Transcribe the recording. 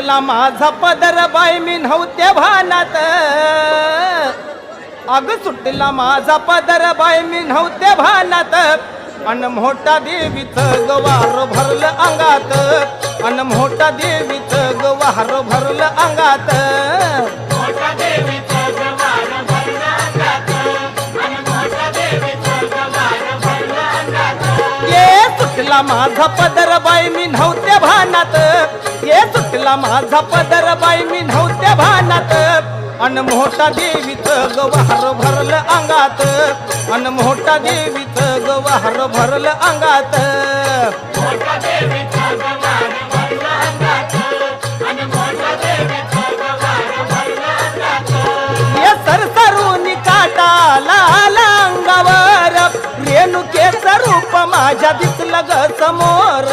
सुटला माझा पदर बाई मी नव्हते भानात अग सुटला माझा पदर बाई मी नव्हते भानात अन मोठा देवीचं गवार भरलं अंगात अन मोठा देवीचं गवार भरलं अंगात ये सुटला माझा पदर बाई मी नव्हते भानात ये सुटला माझा पदर बाई मी नव्हते भानात अन मोठा देवीचं गवार भरलं अंगात अन मोठा देवीचं गवार भरलं अंगात ये सरसरून काटा लाल अंगावर रेणुकेचं रूप माझ्या दिसलं ग समोर